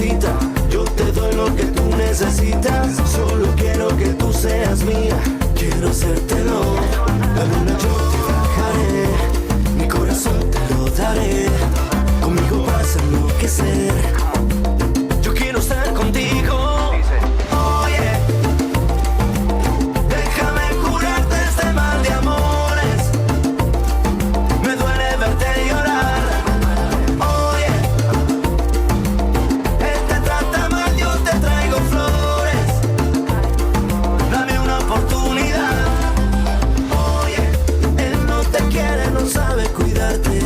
mamacita. Yo te doy lo que tú necesitas. Solo quiero que tú seas mía. Quiero hacértelo. La luna yo te bajaré. Mi corazón te lo daré. Conmigo vas a enloquecer. Yo quiero estar contigo. Oye, déjame curarte este mal de amores. Me duele verte llorar. Oye, él te trata mal, yo te traigo flores. Dame una oportunidad. Oye, él no te quiere, no sabe cuidarte.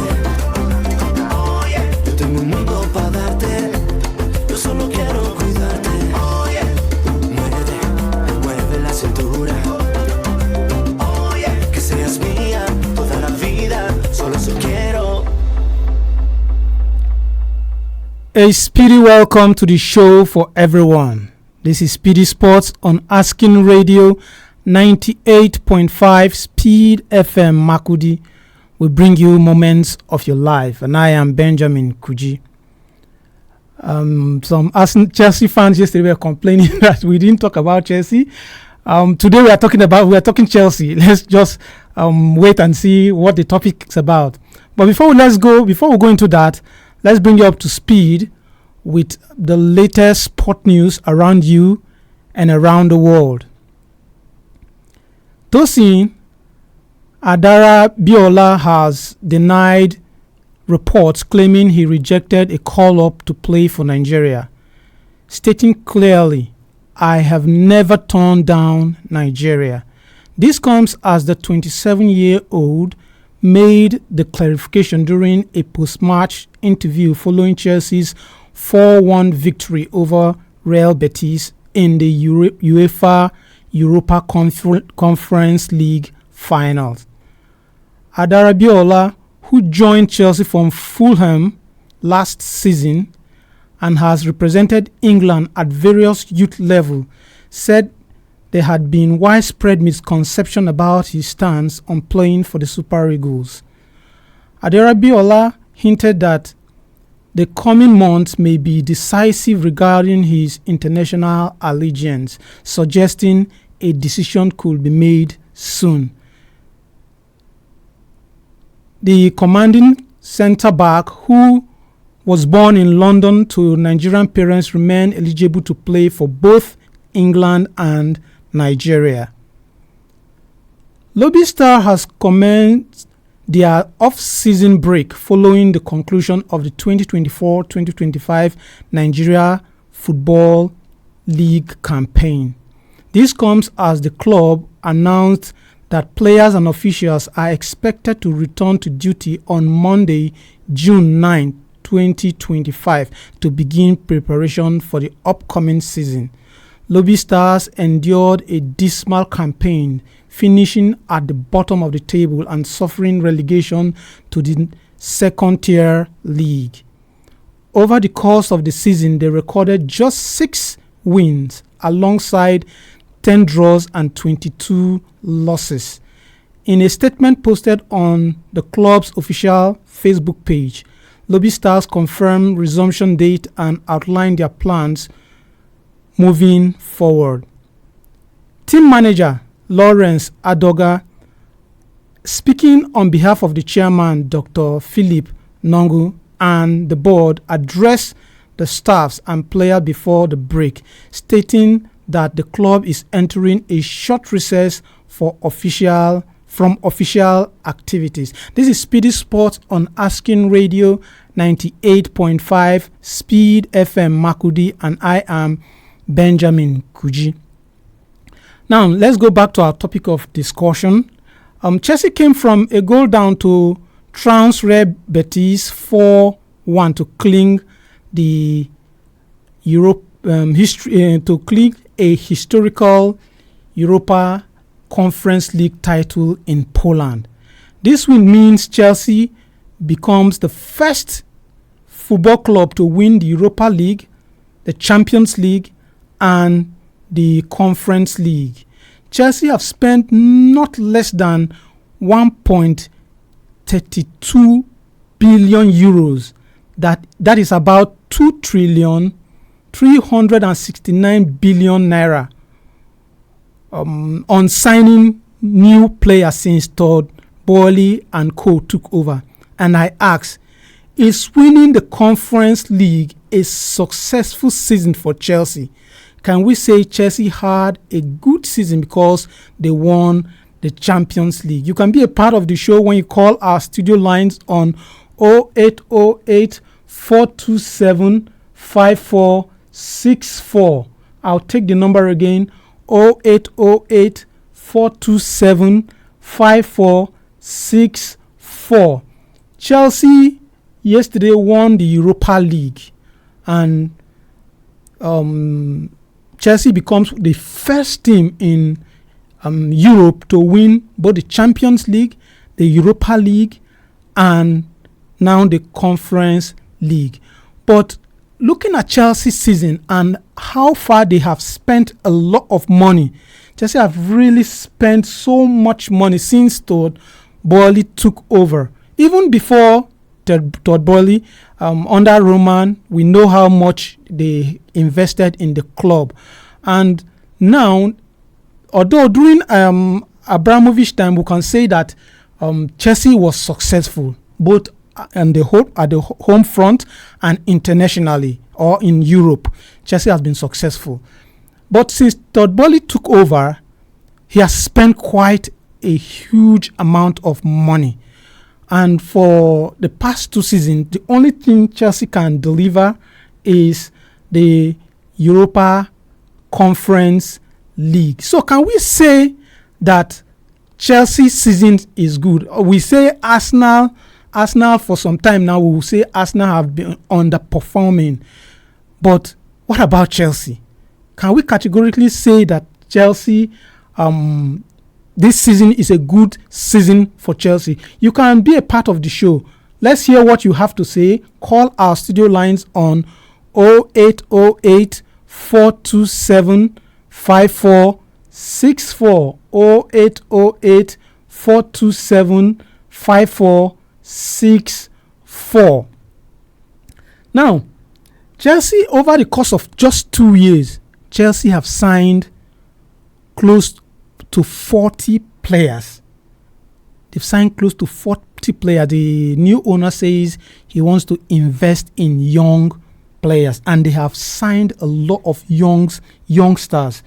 Oye, yo tengo un mundo para darte. Yo solo quiero cuidarte. Oye, mueve la cintura. Oye, que seas mía toda la vida. Solo eso quiero. A speedy welcome to the show for everyone. This is Speedy Sports on Asking Radio 98.5 Speed FM Makudi. We bring you moments of your life, and I am Benjamin Kuji. Some Chelsea fans yesterday were complaining that we didn't talk about Chelsea. Today we are talking Chelsea. Let's just wait and see what the topic is about. But before we go into that, let's bring you up to speed with the latest sport news around you and around the world. Tosin Adara Biola has denied reports claiming he rejected a call-up to play for Nigeria, stating clearly, "I have never turned down Nigeria." This comes as the 27-year-old made the clarification during a post-match interview following Chelsea's 4-1 victory over Real Betis in the UEFA Europa Conference League finals. Adara Biola, who joined Chelsea from Fulham last season and has represented England at various youth levels, said there had been widespread misconception about his stance on playing for the Super Eagles. Adara Biola hinted that the coming months may be decisive regarding his international allegiance, suggesting a decision could be made soon. The commanding centre-back, who was born in London to Nigerian parents, remained eligible to play for both England and Nigeria. Lobby Star has commenced their off-season break following the conclusion of the 2024-2025 Nigeria Football League campaign. This comes as the club announced that players and officials are expected to return to duty on Monday, June 9, 2025, to begin preparation for the upcoming season. Lobby Stars endured a dismal campaign, finishing at the bottom of the table and suffering relegation to the second-tier league. Over the course of the season, they recorded just 6 wins alongside 10 draws and 22 losses. In a statement posted on the club's official Facebook page, Lobby Stars confirmed resumption date and outlined their plans moving forward. Team manager Lawrence Adoga, speaking on behalf of the chairman Dr. Philip Nongu and the board, addressed the staffs and players before the break, stating that the club is entering a short recess from official activities. This is Speedy Sports on Asking Radio 98.5 Speed FM Makudi, and I am Benjamin Kuji. Now let's go back to our topic of discussion. Chelsea came from a goal down to trounce Real Betis 4-1 to cling the a historical Europa Conference League title in Poland. This win means Chelsea becomes the first football club to win the Europa League, the Champions League, and the Conference League. Chelsea have spent not less than 1.32 billion euros. That is about 2 trillion 369 billion naira on signing new players since Todd Boehly and co took over. And I ask, is winning the Conference League a successful season for Chelsea? Can we say Chelsea had a good season because they won the Champions League? You can be a part of the show when you call our studio lines on 0808 427 5464. I'll take the number again, 0808 427 5464. Chelsea yesterday won the Europa League, and Chelsea becomes the first team in Europe to win both the Champions League, the Europa League, and now the Conference League. But looking at Chelsea's season and how far they have spent a lot of money, Chelsea have really spent so much money since Todd Boehly took over. Even before Todd Boehly, under Roman, we know how much they invested in the club. And now, although during Abramovich time, we can say that Chelsea was successful, both at the home front and internationally, or in Europe. Chelsea has been successful. But since Todd Boehly took over, he has spent quite a huge amount of money. And for the past 2 seasons, the only thing Chelsea can deliver is the Europa Conference League. So can we say that Chelsea's season is good? We say Arsenal for some time now, we will say Arsenal have been underperforming. But what about Chelsea? Can we categorically say that Chelsea, this season is a good season for Chelsea? You can be a part of the show. Let's hear what you have to say. Call our studio lines on 0808 427 5464. 0808 427 5464. Now, Chelsea, over the course of just 2 years, Chelsea have signed close to 40 players. They've signed close to 40 players. The new owner says he wants to invest in young players, and they have signed a lot of youngsters.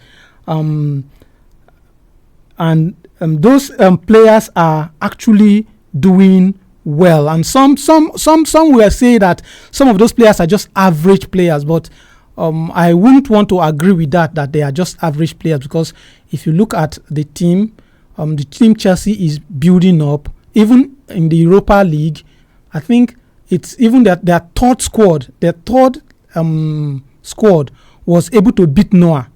Those players are actually doing well. And some will say that some of those players are just average players, but I wouldn't want to agree with that they are just average players, because if you look at the team Chelsea is building up, even in the Europa League, I think it's even that their third squad was able to beat Noah.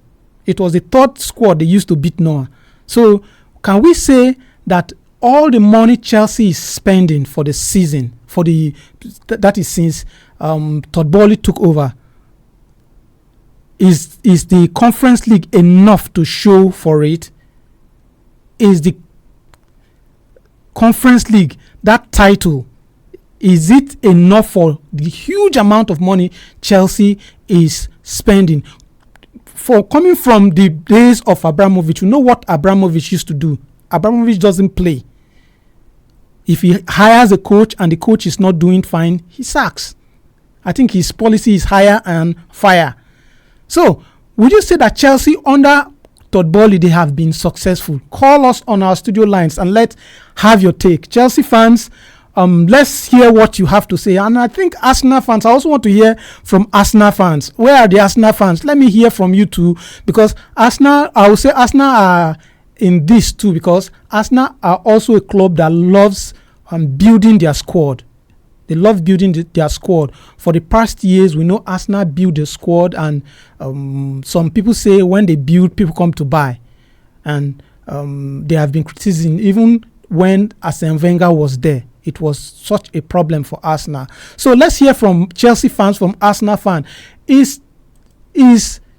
It was the third squad they used to beat Noah. So can we say that all the money Chelsea is spending for the season, that is since Todd Boehly took over, is the Conference League enough to show for it? Is the Conference League, that title, is it enough for the huge amount of money Chelsea is spending? For coming from the days of Abramovich, you know what Abramovich used to do? Abramovich doesn't play. If he hires a coach and the coach is not doing fine, he sacks. I think his policy is hire and fire. So, would you say that Chelsea under Todd Boehly, they have been successful? Call us on our studio lines and let's have your take. Chelsea fans, let's hear what you have to say. And I think Arsenal fans, I also want to hear from Arsenal fans. Where are the Arsenal fans? Let me hear from you too, because Arsenal, I will say Arsenal are in this too, because Arsenal are also a club that loves building their squad. They love building their squad. For the past years, we know Arsenal build the squad, and some people say when they build, people come to buy. And they have been criticizing, even when Arsene Wenger was there, it was such a problem for Arsenal. So let's hear from Chelsea fans, from Arsenal fans. Is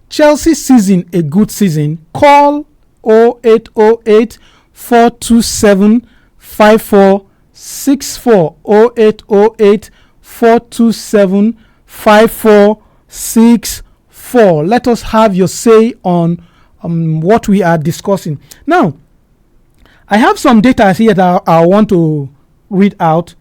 Chelsea's season a good season? Call 0808 427 5464. 0808 427 5464. 4. Let us have your say on what we are discussing. Now, I have some data here that I want to read out,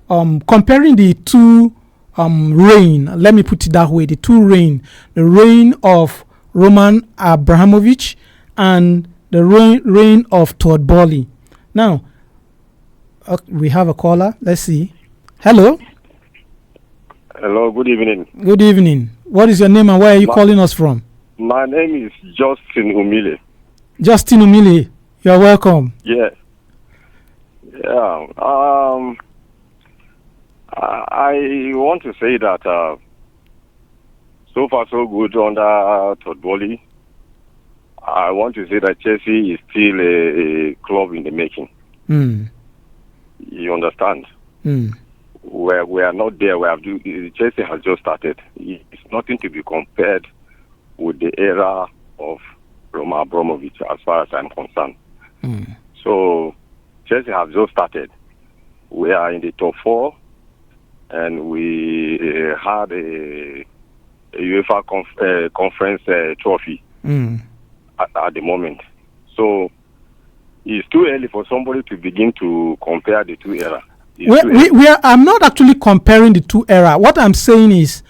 comparing the two reign. Let me put it that way: the two reign, the reign of Roman Abramovich and the reign of Todd Boehly. Now, we have a caller. Let's see. Hello. Hello, good evening. Good evening. What is your name and where are you calling us from? My name is Justin Umile. Justin Umile, you're welcome. Yeah. I want to say that so far so good under Todd Boehly. I want to say that Chelsea is still a club in the making. You understand? We are not there. Chelsea has just started. It's nothing to be compared with the era of Roman Abramovich, as far as I'm concerned. So Chelsea has just started. We are in the top 4, and we had a UEFA conference trophy at the moment. So it's too early for somebody to begin to compare the two eras. I'm not actually comparing the two eras. What I'm saying is,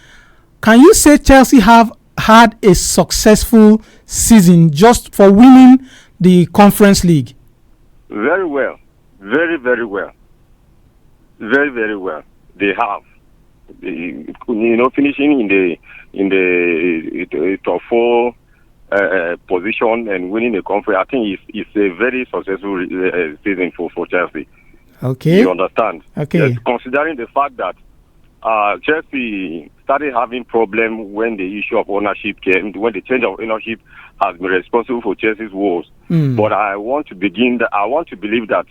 can you say Chelsea have had a successful season just for winning the Conference League? Very well. Very, very well. Very, very well. They have. Finishing in the top 4 position and winning the conference, I think it's a very successful season for Chelsea. Okay. You understand? Okay. Yes, considering the fact that Chelsea started having problem when the issue of ownership came, when the change of ownership has been responsible for Chelsea's woes. But I want to believe that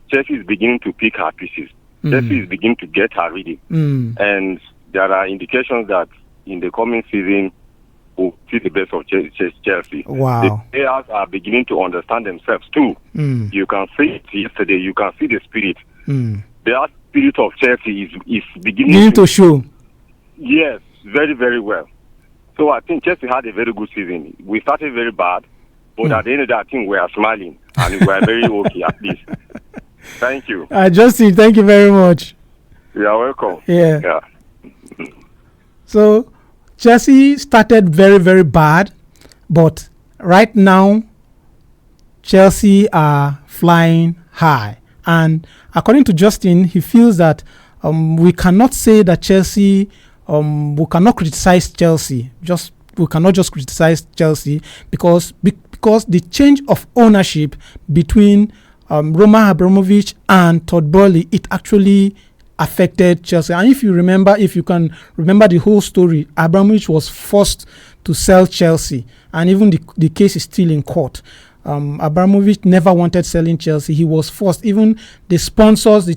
Chelsea is beginning to pick her pieces. Chelsea is beginning to get her reading. And there are indications that in the coming season, we'll see the best of Chelsea. Wow. The players are beginning to understand themselves too. You can see it yesterday. You can see the spirit. The spirit of Chelsea is beginning to show. Yes, very, very well. So I think Chelsea had a very good season. We started very bad, but at the end of that, I think we are smiling and we are very okay at least. Thank you. Justin, thank you very much. You are welcome. Yeah. So Chelsea started very, very bad, but right now Chelsea are flying high. And according to Justin, he feels that we cannot say that Chelsea, we cannot criticize Chelsea. We cannot just criticize Chelsea because the change of ownership between Roman Abramovich and Todd Boehly, it actually affected Chelsea. And if you can remember the whole story, Abramovich was forced to sell Chelsea, and even the case is still in court. Abramovich never wanted selling Chelsea. He was forced. Even the sponsors, the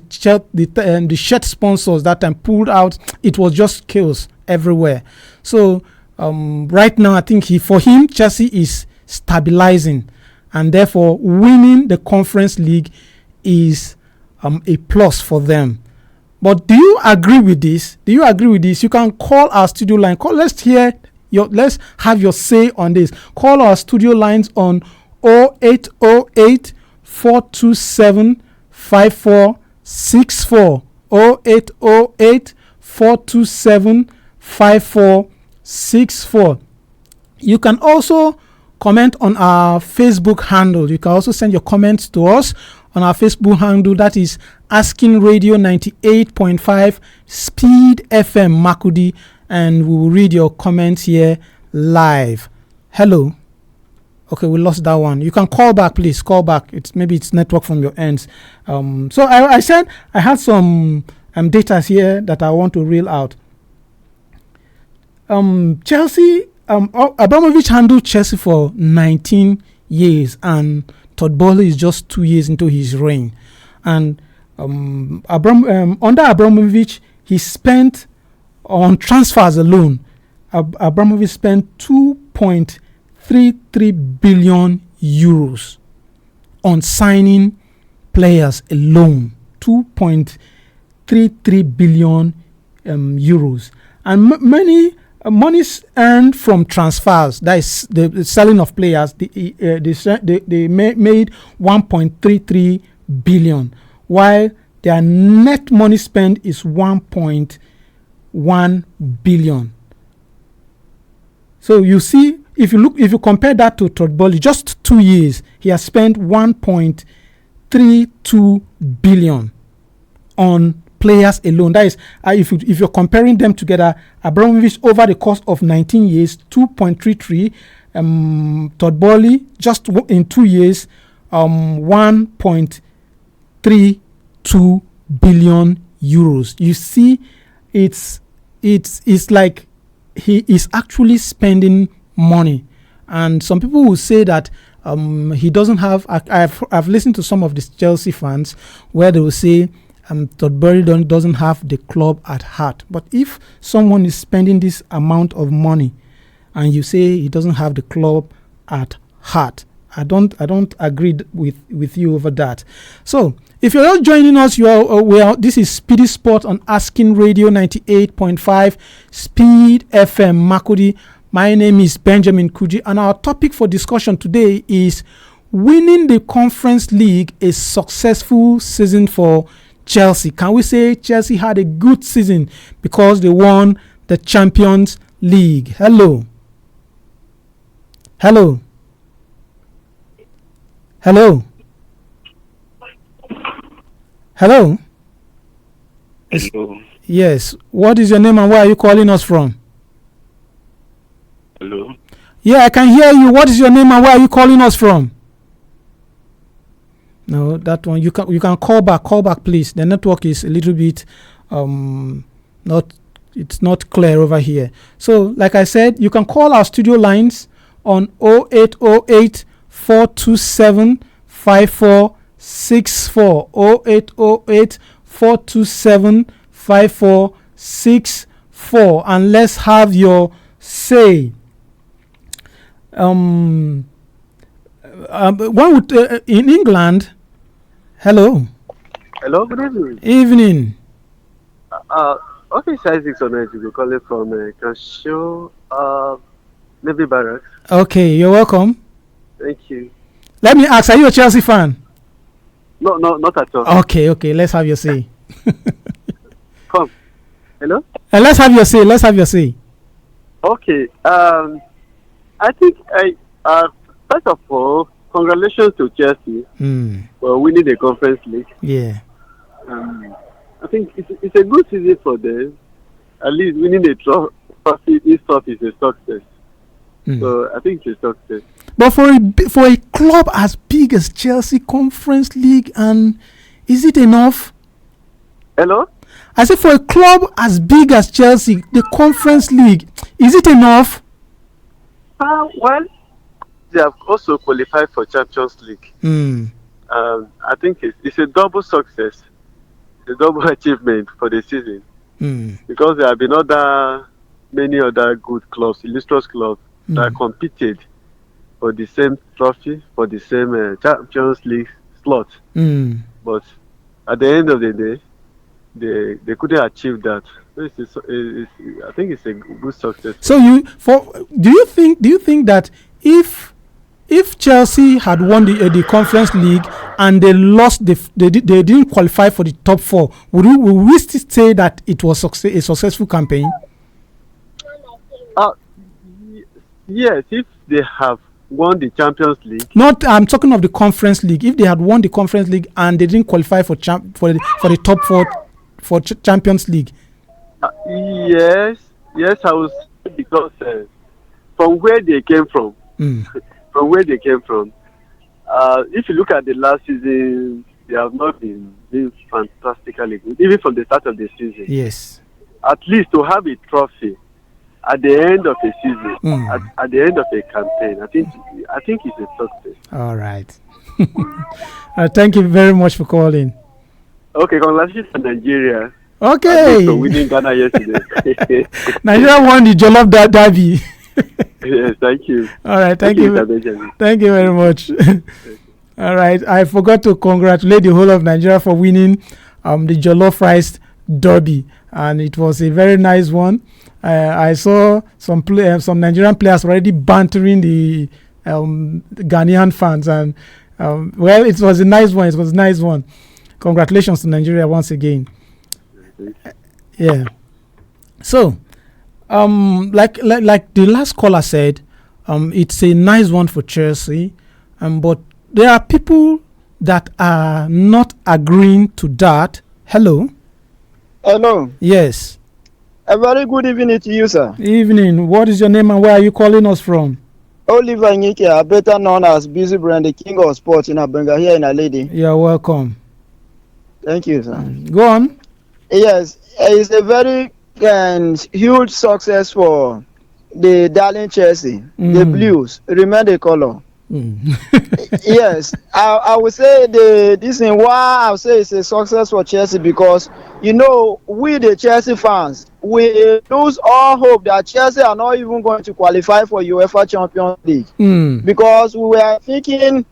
shirt sponsors that time pulled out. It was just chaos everywhere. So right now, I think for him, Chelsea is stabilizing, and therefore winning the Conference League is a plus for them. But do you agree with this? You can call our studio line. Let's have your say on this. Call our studio lines on 0808 427 5464. 0808 427 5464. You can also comment on our Facebook handle. You can also send your comments to us on our Facebook handle, that is Asking Radio 98.5 Speed FM Makudi, and we will read your comments here live. Hello. Okay, we lost that one. You can call back, please. Call back. Maybe it's network from your ends. So I said I had some data here that I want to reel out. Chelsea, Abramovich handled Chelsea for 19 years, and Todd Boehly is just 2 years into his reign. And under Abramovich, he spent on transfers alone. Abramovich spent 2.33 billion euros on signing players alone. 2.33 billion euros. And many monies earned from transfers, that is the selling of players, they made 1.33 billion, while their net money spent is 1.1 billion. So you see, if you compare that to Todd Boehly, just 2 years, he has spent 1.32 billion on players alone. That is, if you're comparing them together, Abramovich over the course of 19 years, 2.33, Todd Boehly just in 2 years, 1.32 billion euros. You see, it's like he is actually spending money, and some people will say that he doesn't have. I've listened to some of the Chelsea fans where they will say Todd Boehly doesn't have the club at heart. But if someone is spending this amount of money and you say he doesn't have the club at heart, I don't agree with you over that. So if you're not joining us, this is Speedy Sport on Asking Radio 98.5 Speed FM Makudi. My name is Benjamin Kuji, and our topic for discussion today is winning the Conference League, a successful season for Chelsea. Can we say Chelsea had a good season because they won the Champions League? Hello. Hello. Hello. Hello. Hello. Yes. What is your name and where are you calling us from? Hello. Yeah, I can hear you. What is your name and where are you calling us from? No, that one you can call back, please. The network is a little bit it's not clear over here. So, like I said, you can call our studio lines on 0808 427 5464 0808 427 5464, and let's have your say. One would in England. Hello. Hello, good evening. Evening. Okay, Isaac on it. You call it from Kasho, Navy Barracks. Okay, you're welcome. Thank you. Let me ask, are you a Chelsea fan? No, not at all. Okay, let's have your say. Come. Hello? Let's have your say. Okay. I think first of all, congratulations to Chelsea for winning the Conference League. Yeah. I think it's a good season for them. At least winning the trophy is a success. So I think it's a success. But for a club as big as Chelsea, Conference League, and is it enough? Hello? I said for a club as big as Chelsea, the Conference League, is it enough? Well, they have also qualified for Champions League. I think it's a double success, a double achievement for the season. Because there have been many other good clubs, illustrious clubs, that competed for the same trophy, for the same Champions League slot. But at the end of the day, they couldn't achieve that. I think it's a good success. So do you think that if Chelsea had won the Conference League and they lost, they didn't qualify for the top four, would we still say that it was a successful campaign? Yes, if they have won the Champions League. I'm talking of the Conference League. If they had won the Conference League and they didn't qualify for the top four for Champions League. Yes, I was, because from where they came from, if you look at the last season, they have not been doing fantastically good, even from the start of the season. Yes. At least to have a trophy at the end of a season, at the end of a campaign, I think it's a success. All right. Thank you very much for calling. Okay, congratulations to Nigeria. Okay. For winning Ghana yesterday. Nigeria won the Jollof Derby. Yes, thank you. All right, thank you. Thank you very much. All right, I forgot to congratulate the whole of Nigeria for winning the Jollof Rice Derby, and it was a very nice one. I saw some Nigerian players already bantering the Ghanaian fans, and well, it was a nice one. It was a nice one. Congratulations to Nigeria once again. Yeah. So, like the last caller said, it's a nice one for Chelsea, but there are people that are not agreeing to that. Hello. Hello. Yes. A very good evening to you, sir. Evening. What is your name and where are you calling us from? Oliver Nyike, better known as Busy Brand, the king of sports in Abenga here in Aledi. You're welcome. Thank you, sir. Go on. Yes, it's a very huge success for the darling Chelsea. The Blues, remain the color. Yes, I would say this is why I would say it's a success for Chelsea, because we the Chelsea fans, we lose all hope that Chelsea are not even going to qualify for UEFA Champions League, because we were thinking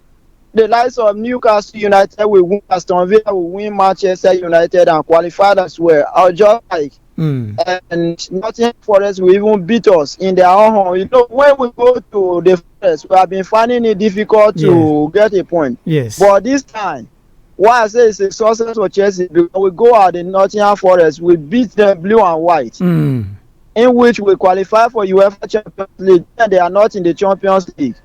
the likes of Newcastle United will win, Aston Villa will win, Manchester United and qualified as well, or just like and Nottingham Forest will even beat us in their own home. When we go to the Forest, we have been finding it difficult to get a point. Yes. But this time, why I say it's a success for Chelsea, because we go out in Nottingham Forest, we beat them blue and white, in which we qualify for UEFA Champions League, and they are not in the Champions League.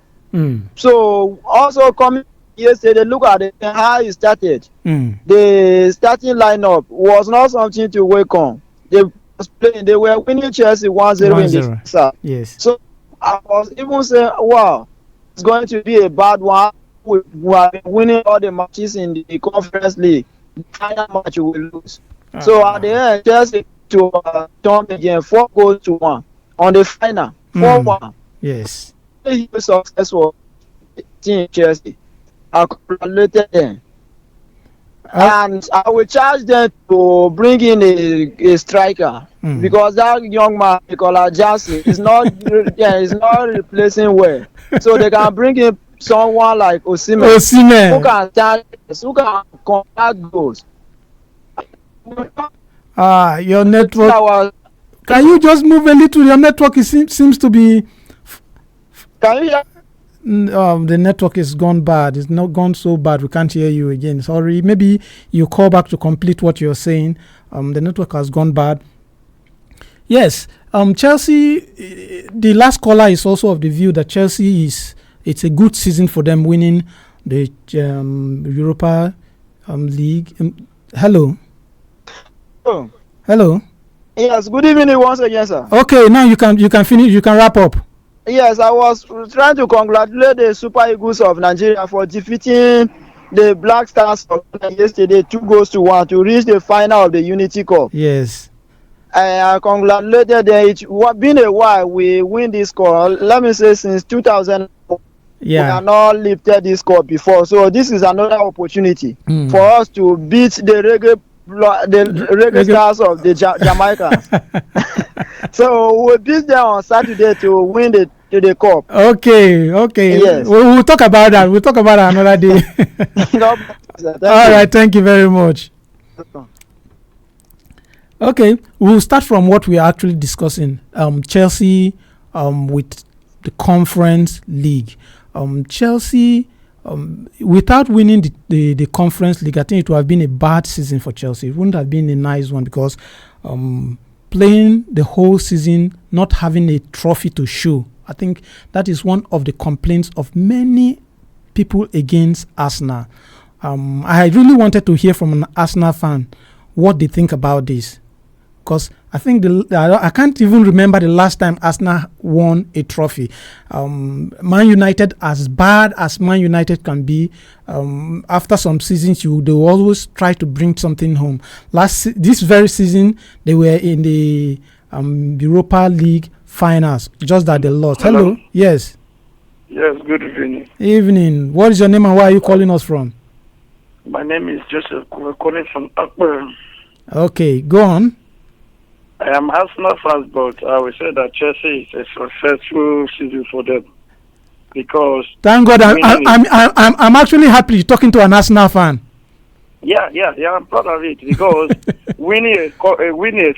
So also coming yesterday, look at how it started. The starting lineup was not something to wake on. They were winning Chelsea 1-0 in the first half. Yes. So I was even saying, wow, it's going to be a bad one. We have been winning all the matches in the Conference League. The final match we will lose. So at the end, Chelsea to turn again 4-1 on the final. 4-1. Yes. A huge success for team Chelsea. I congratulated them. And I will charge them to bring in a striker, because that young man, Nicola Jackson, is not replacing well. So they can bring in someone like Osimhen, who can convert goals. Your network. Can you just move a little? Your network seems to be. Can you hear? The network is gone bad. It's not gone so bad. We can't hear you again. Sorry. Maybe you call back to complete what you're saying. The network has gone bad. Yes. Chelsea. The last caller is also of the view that Chelsea it's a good season for them, winning the Europa League. Hello. Oh. Hello. Yes. Good evening once again, sir. Okay. Now you can finish. You can wrap up. Yes, I was trying to congratulate the Super Eagles of Nigeria for defeating the Black Stars of yesterday 2-1 to reach the final of the Unity Cup. Yes. I congratulated them. It's been a while we win this cup. Let me say since 2000. We have not lifted this cup before. So this is another opportunity for us to beat the reggae stars of the Jamaicans. So we beat them on Saturday to win the cup. Okay. Yes. We'll talk about that. We'll talk about that another day. All right. Thank you very much. Okay. We'll start from what we are actually discussing. Chelsea with the Conference League. Chelsea, without winning the Conference League, I think it would have been a bad season for Chelsea. It wouldn't have been a nice one, because playing the whole season, not having a trophy to show, I think that is one of the complaints of many people against Arsenal. I really wanted to hear from an Arsenal fan what they think about this, because I think I can't even remember the last time Arsenal won a trophy. Man United, as bad as Man United can be, after some seasons, they always try to bring something home. This very season, they were in the Europa League finals, just that they lost. Hello? Yes. Yes, good evening. Evening. What is your name and where are you calling us from? My name is Joseph. We're calling from Akbar. Okay, go on. I am Arsenal fans, but I will say that Chelsea is a successful season for them, because thank God I'm actually happy talking to an Arsenal fan. Yeah, I'm proud of it because winning is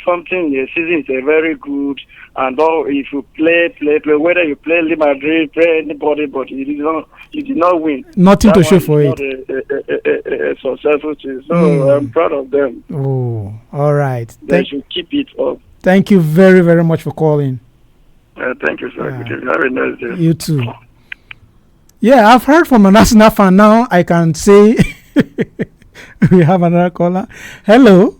something in a season is a very good. And all, if you play, whether you play Real Madrid, play anybody, but you did not win. Nothing That to show one for is it. not a successful thing. So I'm proud of them. Oh, all right. They should keep it up. Thank you very, very much for calling. Thank you, sir. Have a nice day. You too. Yeah, I've heard from an Arsenal fan. Now I can say we have another caller. Hello.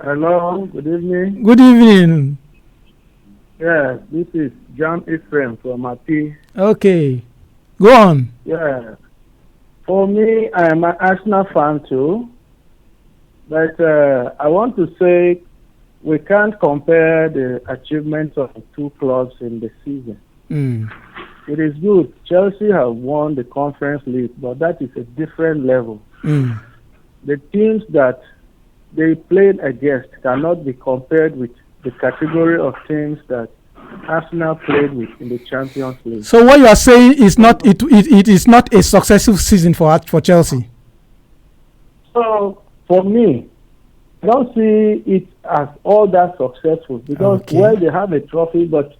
Hello. Good evening. Good evening. Yeah, this is John Ephraim from Api. Okay. Go on. Yeah. For me, I am an Arsenal fan too. But I want to say we can't compare the achievements of the two clubs in the season. It is good. Chelsea have won the Conference League, but that is a different level. The teams that they played against cannot be compared with the category of teams that Arsenal played with in the Champions League. So what you are saying is not it is not a successful season for Chelsea. So for me, I don't see it as all that successful because well, they have a trophy, but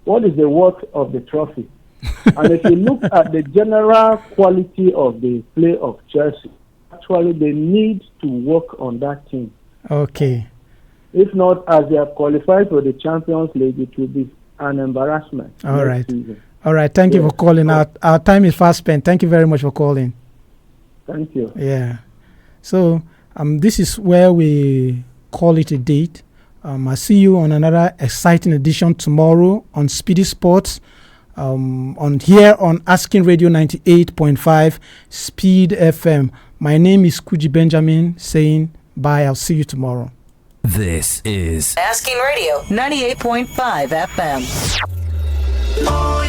what is the worth of the trophy? And if you look at the general quality of the play of Chelsea, actually they need to work on that team. Okay. If not, as they have qualified for the Champions League, it will be an embarrassment. All right. All right. Thank you for calling. Our time is fast spent. Thank you very much for calling. Thank you. Yeah. So this is where we call it a date. I'll see you on another exciting edition tomorrow on Speedy Sports. On here on Asking Radio 98.5 Speed FM. My name is Kuji Benjamin saying bye. I'll see you tomorrow. This is Asking Radio 98.5 FM. Oh,